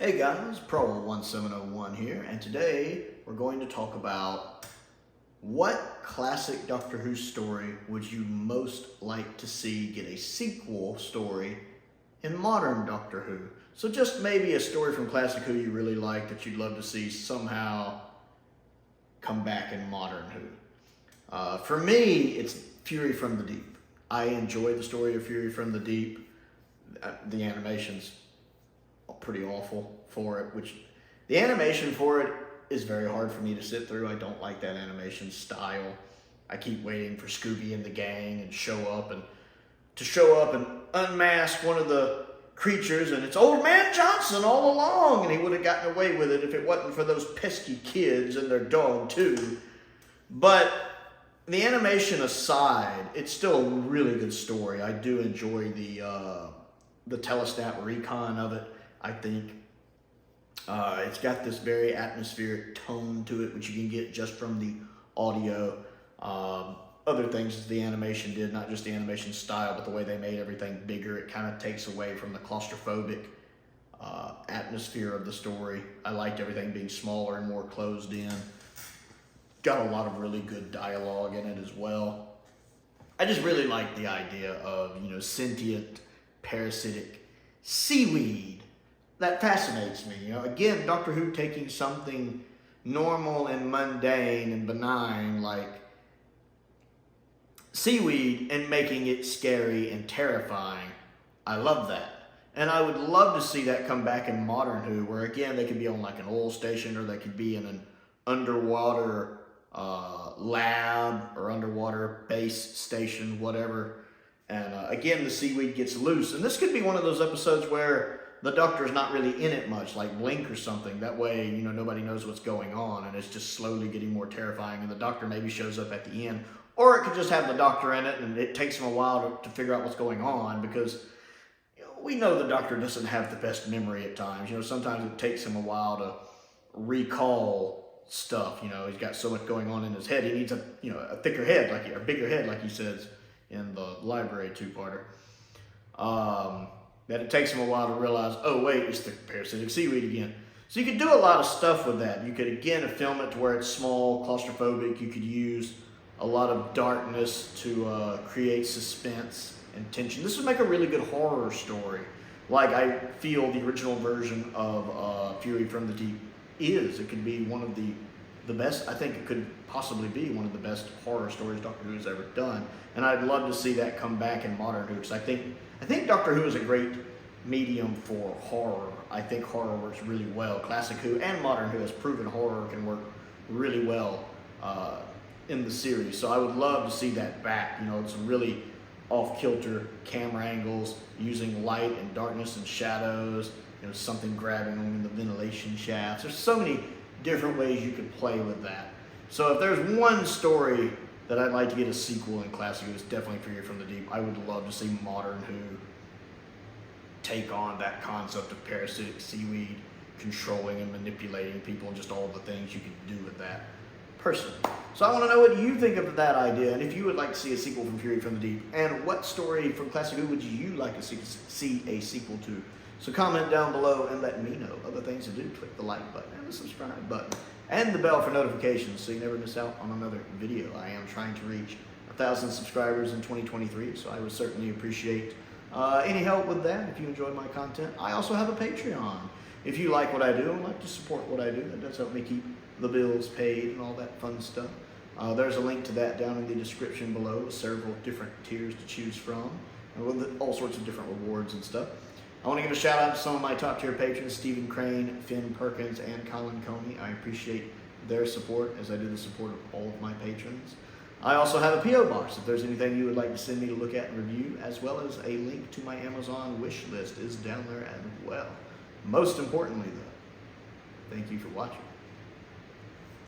Hey guys, Prowl 1701 here, and today we're going to talk about what classic Doctor Who story would you most like to see get a sequel story in modern Doctor Who. So just maybe a story from classic Who you really like that you'd love to see somehow come back in modern Who. For me, it's Fury from the Deep. I enjoy the story of Fury from the Deep. The animation's pretty awful for it, which the animation for it is very hard for me to sit through. I don't like that animation style. I keep waiting for Scooby and the gang and show up and unmask one of the creatures, and it's Old Man Johnson all along, and he would have gotten away with it if it wasn't for those pesky kids and their dog too. But the animation aside, it's still a really good story. I do enjoy the telestat recon of it. I think it's got this very atmospheric tone to it, which you can get just from the audio. Other things the animation did, not just the animation style, but the way they made everything bigger. It kind of takes away from the claustrophobic atmosphere of the story. I liked everything being smaller and more closed in. Got a lot of really good dialogue in it as well. I just really like the idea of, sentient, parasitic seaweed. That fascinates me. Again, Doctor Who taking something normal and mundane and benign like seaweed and making it scary and terrifying. I love that. And I would love to see that come back in modern Who, where again, they could be on like an oil station, or they could be in an underwater lab or underwater base station, whatever. And again, the seaweed gets loose. And this could be one of those episodes where the Doctor's not really in it much, like Blink or something. That way, nobody knows what's going on, and it's just slowly getting more terrifying, and the Doctor maybe shows up at the end. Or it could just have the Doctor in it, and it takes him a while to figure out what's going on, because we know the Doctor doesn't have the best memory at times. Sometimes it takes him a while to recall stuff. He's got so much going on in his head. He needs a thicker head, a bigger head, like he says in the library two-parter. That it takes him a while to realize, oh wait, it's the parasitic seaweed again. So you could do a lot of stuff with that. You could, again, film it to where it's small, claustrophobic. You could use a lot of darkness to create suspense and tension. This would make a really good horror story, like I feel the original version of Fury from the Deep is. It could be one of the best. I think it could possibly be one of the best horror stories Doctor Who has ever done. And I'd love to see that come back in modern Who, because I think Doctor Who is a great medium for horror. I think horror works really well. Classic Who and modern Who has proven horror can work really well in the series. So I would love to see that back. Some really off-kilter camera angles, using light and darkness and shadows, something grabbing them in the ventilation shafts. There's so many different ways you could play with that. So if there's one story that I'd like to get a sequel in classic Who, it's definitely Fury from the Deep. I would love to see modern Who take on that concept of parasitic seaweed controlling and manipulating people, and just all the things you could do with that personally. So I want to know what you think of that idea, and if you would like to see a sequel from Fury from the Deep, and what story from classic Who would you like to see a sequel to? So comment down below and let me know. Other things to do, click the like button and the subscribe button and the bell for notifications so you never miss out on another video. I am trying to reach 1,000 subscribers in 2023, so I would certainly appreciate any help with that if you enjoy my content. I also have a Patreon. If you like what I do and like to support what I do, that does help me keep the bills paid and all that fun stuff. There's a link to that down in the description below, with several different tiers to choose from, and with all sorts of different rewards and stuff. I want to give a shout out to some of my top tier patrons, Stephen Crane, Finn Perkins, and Colin Coney. I appreciate their support, as I do the support of all of my patrons. I also have a P.O. box if there's anything you would like to send me to look at and review, as well as a link to my Amazon wish list is down there as well. Most importantly though, thank you for watching.